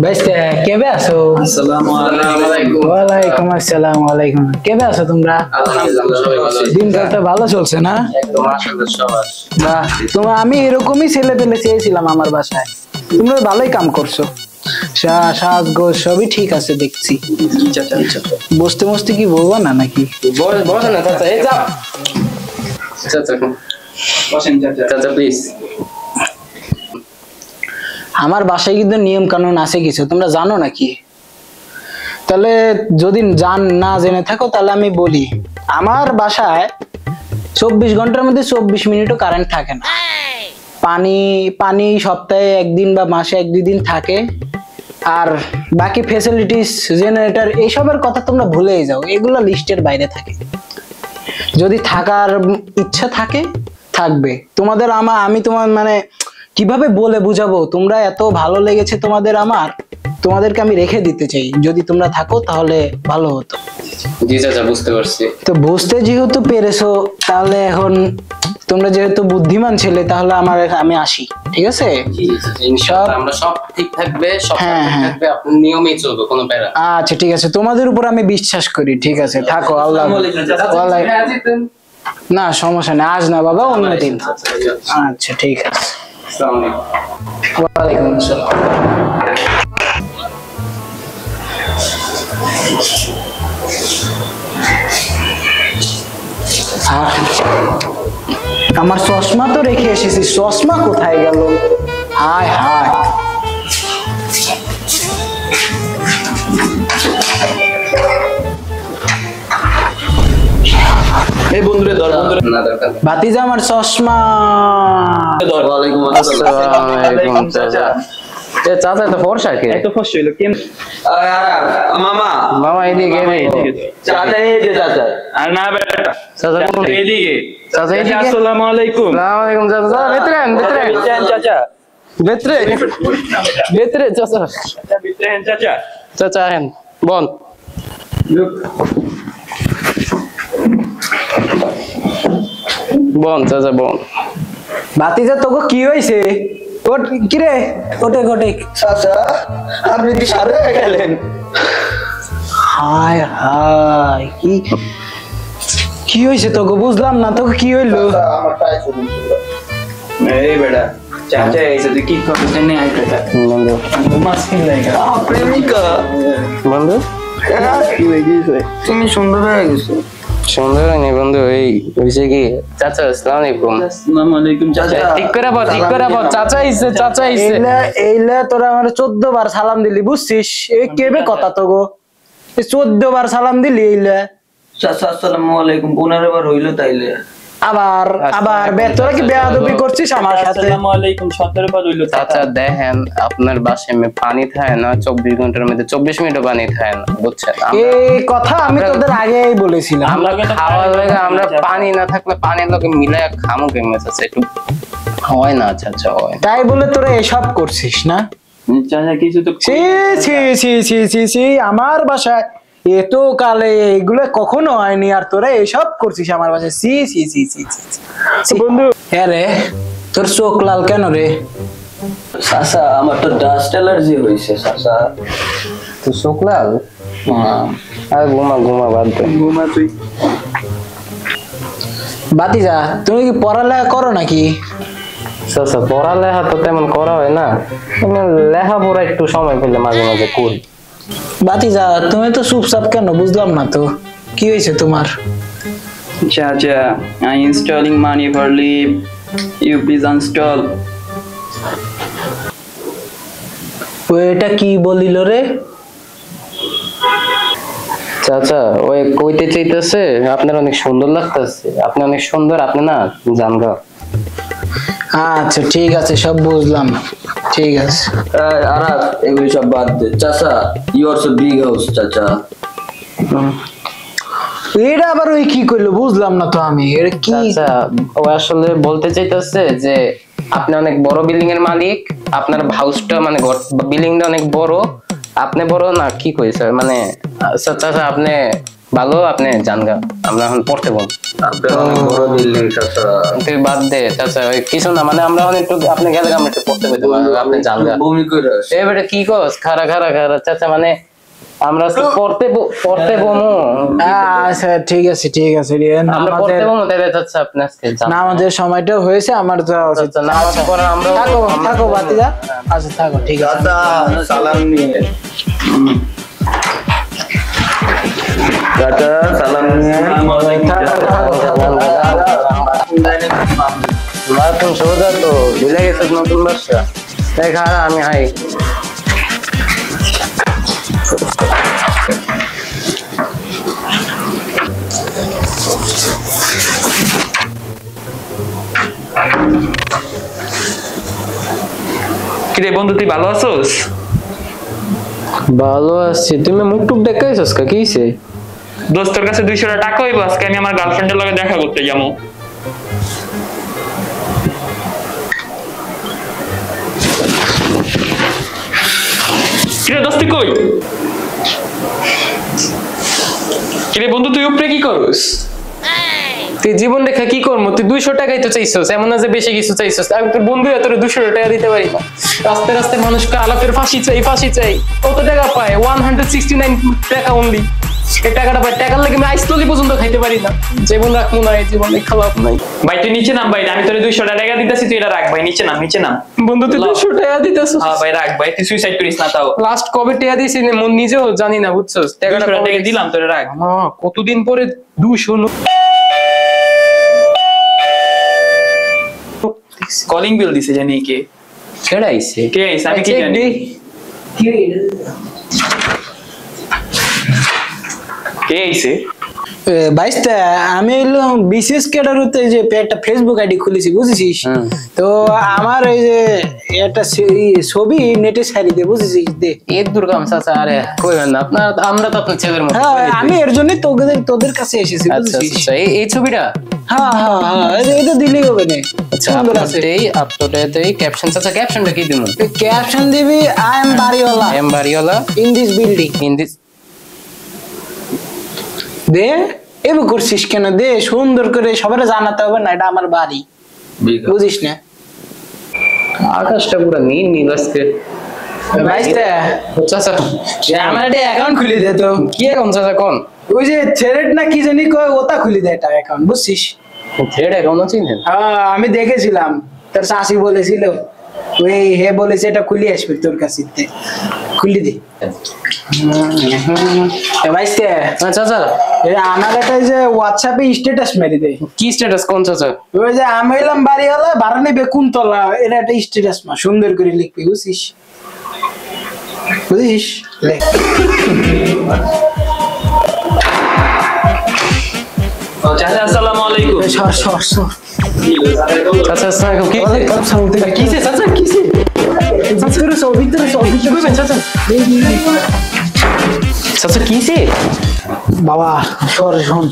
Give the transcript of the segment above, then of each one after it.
বেস্তে কেবে আছো? আসসালামু আলাইকুম। ওয়ালাইকুম আসসালাম। ওয়ালাইকুম। কেবে আছো তোমরা? আলহামদুলিল্লাহ সবাই ভালো আছি। দিনকাল তো ভালো চলছে না? একদম মাশাআল্লাহ সবাই। বাহ, তোমার আমি এরকমই ছেলে পেলে চেয়েছিলাম আমার বাসায়। তোমরা ভালোই কাম করছো। সাজগোজ সবই ঠিক আছে দেখছি। চাচা বসতে বসতে কি বলবো না নাকি? বসেন না চাচা, এই যাও চাচা, বসেন চাচা। চাচা প্লিজ। আমার বাসায় কিন্তু নিয়ম কানুন আছে কিছু, তোমরা জানো নাকি? তাহলে যদি না জেনে থাকো তাহলে আমি বলি, আমার বাসায় 24 ঘন্টার মধ্যে 24 মিনিটও কারেন্ট থাকে না। পানি সপ্তাহে একদিন বা মাসে 1-2 দিন থাকে। আর বাকি ফ্যাসিলিটিস, জেনারেটর, এইসবের কথা তোমরা ভুলেই যাও, এগুলো লিস্টের বাইরে থাকে। যদি থাকার ইচ্ছা থাকে থাকবে। তোমাদের আমি তোমার মানে কিভাবে বলে বুঝাবো, তোমরা এত ভালো লেগেছে তোমাদের আমার, তোমাদেরকে আমি রেখে দিতে চাই। যদি তোমরা থাকো তাহলে ভালো হতো। জি চাচা বুঝতে পারছি। তো বুঝতে যেহেতু পেরেছো, তাহলে এখন তোমরা যেহেতু বুদ্ধিমান ছেলে, তাহলে আমি আসি, ঠিক আছে? ইনশাআল্লাহ আমরা সব ঠিক থাকবে, সব ঠিক থাকবে, আপনি নিয়মেই চলবে, কোনো প্যারা। আচ্ছা ঠিক আছে, তোমাদের উপর আমি বিশ্বাস করি। ঠিক আছে, থাকো। আল্লাহ। না সমস্যা নেই, আজ না বাবা, অন্য দিন। আচ্ছা ঠিক আছে। আসসালামু আলাইকুম। ওয়ালাইকুম আসসালাম। আমার চশমা তো রেখে এসেছি, চশমা কোথায় গেল? হায় হায়। এই বন্ধুরে ধর, বন্ধুরে না দরকার। ভাতিজা আমার চশমা। ওয়ালাইকুম আসসালাম চাচা। চাচা তো ফর্সা কে? এত ফর্সা হইলো কেন? মামা মামা এদিকে চাচা, এই যে চাচা। আর না বেটা চাচা কোন এদিকে? চাচা এদিকে। আসসালামু আলাইকুম। আসসালামু আলাইকুম চাচা। ভিতরে চাচা ভিতরে চাচা। চাচা চাচা আহেন, বল। বল চাচা বল। ভাতিজা তোকে কি হয়েছে? কিরে ওটে ঘটে। চাচা আপনি কি সারে গেলেন? হায় হায়, কি হয়েছে তোকে? বুঝলাম না, তোকে কি হইলো? আমার টাই শুনছিল। এই বেটা চাচা এসে তুই কি করছিস? নে আই বেটা বন্ধু মাছ কিনলে কেন? প্রেমিকা বন্ধু কি হয়ে গেছে? তুমি সুন্দর হয়ে গেছো। সুন্দর হয়নি বন্ধু, এই হয়েছে কি? চাচা আসসালামু আলাইকুম। আসসালামু আলাইকুম চাচা। ঠিক করে বল, ঠিক করে বল। চাচা আইছে, চাচা আইছে। এইলা তোরা আমার 14 বার সালাম দিলি, বুঝছিস? এই কেবে কথা তো গো, 14 বার সালাম দিলি। এইলা চাচা আসসালামু আলাইকুম 15 বার হইলো তাইলে। আবার তোরা কি বেয়াদবি করছিস আমার সাথে? আসসালামু আলাইকুম 17 বার হইলো। চাচা দেখেন, আপনার বাসায় পানি থাকে না, 24 ঘন্টার মধ্যে 24 মিনিটও পানি থাকে না, বুঝছেন? এই কথা আমি তোদের আগেই বলেছিলাম। আমরা খাওয়ার লাগে, আমরা পানি না থাকলে পানির লোকে মিলে খামো কেমনে চাচা? একটু হয় না চাচা, হয় না। তাই বলে তোরা এসব করছিস না? চাচা কিছু তো ছি ছি ছি ছি ছি ছি, আমার বাসায় এত কালে এগুলো কখনো হয়নি, আর তোরা এসব করছিস আমার বাসায়। ছি ছি ছি ছি ছি বন্ধু। হ্যাঁ রে, তোর চোখ লাল কেন রে? চাচা আমার তো ডাস্ট অ্যালার্জি হইছে চাচা। তো চোখ লাল? আর ঘুমা বাদ দে। ঘুমা তুই। বাতিজা তুমি কি পড়ালেখা করো নাকি? চাচা পড়ালেখা তো তেমন করা হয় না, লেখাপড়া একটু সময় পেলে মাঝে মাঝে করি। বাতিজা তুমি তো চুপচাপ কেন? বুঝলাম না তো, কি হয়েছে তোমার? চাচা I installing money for leave. You please install. এটা কি বলিল রে? চাচা ওই কইতে চাইতেছে আপনার অনেক সুন্দর লাগতেছে, আপনি অনেক সুন্দর, আপনি না জানগা। আচ্ছা ঠিক আছে, সব বুঝলাম, ঠিক আছে। আরাফ এগুলি সব বাদ দে চাচা। You are so big house চাচা। এটা আবার ওই কি কইলো? বুঝলাম না তো আমি, এটা কি? চাচা ও আসলে বলতে চাইতেছে যে আপনি অনেক বড় বিল্ডিং এর মালিক, আপনার হাউসটা মানে বিল্ডিংটা অনেক বড়, আপনি বড় না, কি কইছে মানে চাচা আপনি ভালো আপনি জানগা আমরা এখন পড়তে বল বড় বিল্ডিং চাচা তুই বাদ দে চাচা ওই কিছু না মানে আমরা এখন একটু আপনি গেলে আমরা একটু পড়তে পেতে আপনি জানগা ভূমি করে এবারে কি কস খারা চাচা মানে আমরা পড়তে বমু আচ্ছা ঠিক আছে আমরা পড়তে বমু তাহলে চাচা আপনি আজকে যান না আমাদের সময়টা হয়েছে আমার যাওয়া উচিত চাচা নামাজ পড়া আমরা থাকো বাতিজা আচ্ছা থাকো ঠিক আছে চাচা সালাম নিয়ে চাচা সালাম নিয়ে নতুন সোজা তো ভুলে গেছে নতুন বাসা দেখা আমি হাই কিরে বন্ধু তুই ভালো আছোস? ভালো আছি তুমি মুখ টুক দেখাইছস কি হইছে দোস্ত তোর কাছে 200 টাকা হইব আজকে আমি আমার গার্লফ্রেন্ডের লগে দেখা করতে যাবো। কিরে দোস্ত তুই কই? কিরে বন্ধু তুই উপরে কি করস? তুই জীবন রেখা কি করবো তুই 200 টাকাই তো চাইছস এমন না যে বেশি কিছু চাইছস আমি তোর বন্ধু তোর 200 টাকা দিতে পারি না রাস্তায় রাস্তায় মানুষকে আলাপের ফাঁসি চাই কত টাকা পায় 169 টাকা অনলি এই টাকাটা পাই টাকার লাগে আমি আইসলি পর্যন্ত খাইতে পারি না জীবন রাখবো না এই জীবনে খাওয়াব নাই ভাই তুই নিচে নাম ভাই আমি তোর 200 টাকা দিতেছি তুই এটা রাখ ভাই নিচে নাম বন্ধু তুই 200 টাকা দিতেছস হ্যাঁ ভাই রাখ ভাই তুই সুইসাইড করিস না তাও লাস্ট কবে টাকা দিছিস মন নিজেও জানি না বুঝছস টাকাটা 200 টাকা দিলাম তোরে রাখ কতদিন পরে 200 কলিং বিল দিছে জানি কে ছেড়াইছে কে আইছে আমি কি জানি কে আইছে বাইশটা আমি এলো বিশেষ ক্যাডারতে যে একটা ফেসবুক আইডি খুলেছি বুঝেছিস তো আমার এই যে একটা ছবি নেটে ছাড়ি দে বুঝেছিস দে এর দুর্গম চাচা আরে কইবেন না আপনার আমরা তো আপনার ছেলের মতো হ্যাঁ আমি এর জন্য তোদের কাছে এসেছি আচ্ছা বুঝেছিস আচ্ছা এই ছবিটা হ্যাঁ এটা দিলেই হবে না আচ্ছা আপনারটাই ক্যাপশন চাচা ক্যাপশনটা কি দিমু ক্যাপশন দিবি আই এম বাড়িওয়ালা ইন দিস বিল্ডিং দে এবার করছিস কেন দে সুন্দর করে সবাই জানাতে হবে না এটা আমার বাড়ি বুঝিস না আকাশটা পুরো নীল আজকে ভাইস্তা চাচা আমার একটা অ্যাকাউন্ট খুলে দে তো কি এখন চাচা কোন ওই যে থ্রেড না কি জানি কয় ওটা খুলে দে একটা অ্যাকাউন্ট বুঝছিস থ্রেড অ্যাকাউন্ট চিনেন হ্যাঁ আমি দেখেছিলাম তোর শাশি বলেছিল ওই হে বলেছে এটা খুলে আসবে তোর কাছে খুলে দে ভাইস্তা চাচা আমার একটা যে হোয়াটসঅ্যাপে স্ট্যাটাস মেরে দে কি স্ট্যাটাস কোন চাচা ওই যে আমি এলাম বাড়িওয়ালা ভাড়া নেবে কুন্তলা এটা একটা স্ট্যাটাস মা সুন্দর করে লিখবি বুঝছিস লেখ চাচা আসসালামু আলাইকুম সর চাচা আসসালামু আলাইকুম কিসে চাচা কিসে ভিতরে চাচা চাচা কিসে বাবা সর শোন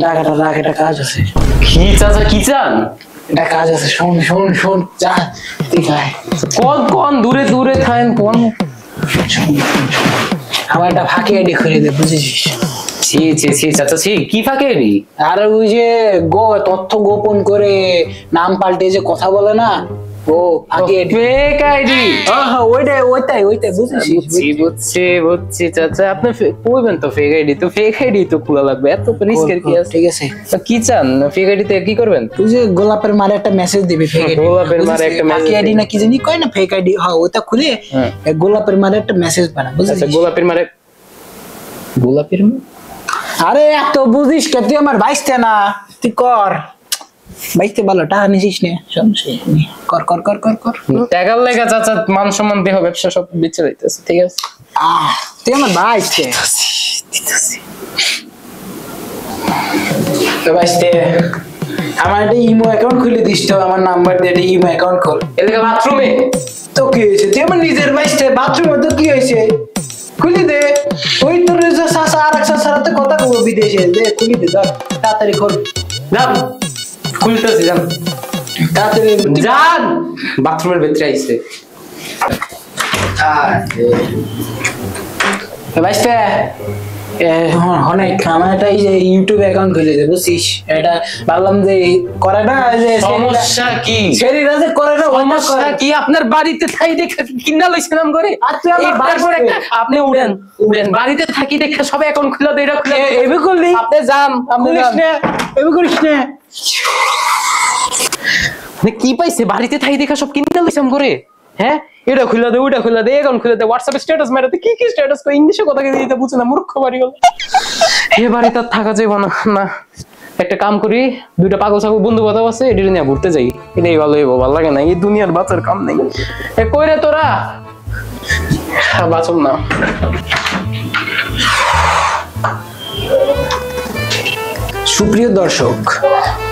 টাকাটা রাখ এটা কাজ আছে কি চাচা কি চান এটা কাজ আছে শোন যা ঠিক আছে কোন দূরে থাকেন কোন আমার একটা ফাঁকি আইডি খুলে দে বুঝেছিস ছি চাচা ছি কি ফাঁকে আইডি আর ওই যে তথ্য গোপন করে নাম পাল্টে যে কথা বলে না ও ফাঁকি আইডি ফেক আইডি হ্যাঁ ওইটাই বুঝেছিস বুঝছি চাচা আপনি কইবেন তো ফেক আইডি তো খোলা লাগবে এত রিস্কের কি আছে ঠিক আছে তো কি চান ফেক আইডি তে কি করবেন তুই যে গোলাপের মারে একটা মেসেজ দিবি ফেক আইডি গোলাপের মারে একটা ফাঁকি আইডি না কি জানি কয় না ফেক আইডি হ্যাঁ ওটা খুলে গোলাপের মারে একটা মেসেজ বানা আচ্ছা বুঝেছিস গোলাপের মারে আরে এত বুঝিস কে তুই আমার ভাইস্তে না তুই কর ভাইস্তে ভালো টাকা নিছিস না সমস্যা নেই কর টাকার লেগা চাচা মান সম্মান দেহ ব্যবসা সব বেঁচে যাইতেছে ঠিক আছে তুই আমার ভাইস্তে তো ভাইস্তে আমার একটা ইমো অ্যাকাউন্ট খুলে দিস তো আমার নাম্বার দিয়ে একটা ইমো অ্যাকাউন্ট খোল এদিকে বাথরুমে তো কি হয়েছে তুই আমার নিজের ভাইস্তে বাথরুমে তো কি হয়েছে খুলি দে ওই তোর যে সাসা আর একটা সাথে কথা কইবো বিদেশে দে খুলি দে ধর তাড়াতাড়ি কর যান খুলতেছি যান তাড়াতাড়ি যান বাথরুমের ভিতরে আইছে ভাইস্তে অনেক আমার একটা এই যে ইউটিউবে অ্যাকাউন্ট খুলে দেবো বুঝছিস, এটা ভাবলাম যে করাটা যে সমস্যা কি? শরীরা যে করাটা সমস্যা কি? আপনার বাড়িতে থাকি দেখে কিনা লইছিলাম করে। আচ্ছা, আমার এটার বাড়িতে- পর একটা- আপনি উঠেন উঠেন, বাড়িতে থাকি দেখে সব অ্যাকাউন্ট খুলে দেয়, এটা খুলে দেয়। এবে করলি আপনি যান, আপনি করিস যান। না, এবে করিস না। মানে কি পাইছে বাড়িতে থাকি দেখে সব কিনা লইছিলাম করে? হ্যাঁ, এটা খুলে দে, ওটা খুলে দে, অ্যাকাউন্ট খুলে দে, হোয়াটসঅ্যাপে স্ট্যাটাস মেরে কি কি স্ট্যাটাস কই, ইংলিশে কথা কি দিতে বুঝে না, মূর্খ বাড়ি গেল। এ বাড়িতে আর থাকা যাবে না। না, একটা কাম করি, দুইটা পাগল ছাগল বন্ধু বান্ধব আছে, এদের নিয়ে ঘুরতে যাই, এটাই ভালো হইব। ভালো লাগে না এই দুনিয়ার বাঁচার কাম নেই। এ কই রে তোরা? বাঁচব না। সুপ্রিয় দর্শক,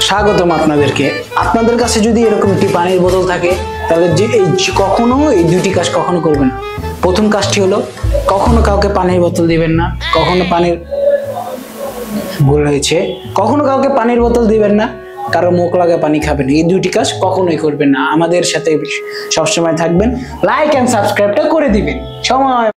স্বাগতম আপনাদেরকে। আপনাদের কাছে যদি এরকম একটি পানির বোতল থাকে তাহলে কখনো এই দুটি কাজ কখনো করবেন না। প্রথম কাজটি হলো কখনো কাউকে পানির বোতল দিবেন না, কখনো ভুল হয়েছে, কখনো কাউকে পানির বোতল দিবেন না, কারো মুখ লাগা পানি খাবেন। এই দুটি কাজ কখনোই করবেন না। আমাদের সাথে সবসময় থাকবেন, লাইক এন্ড সাবস্ক্রাইবটা করে দিবেন সময়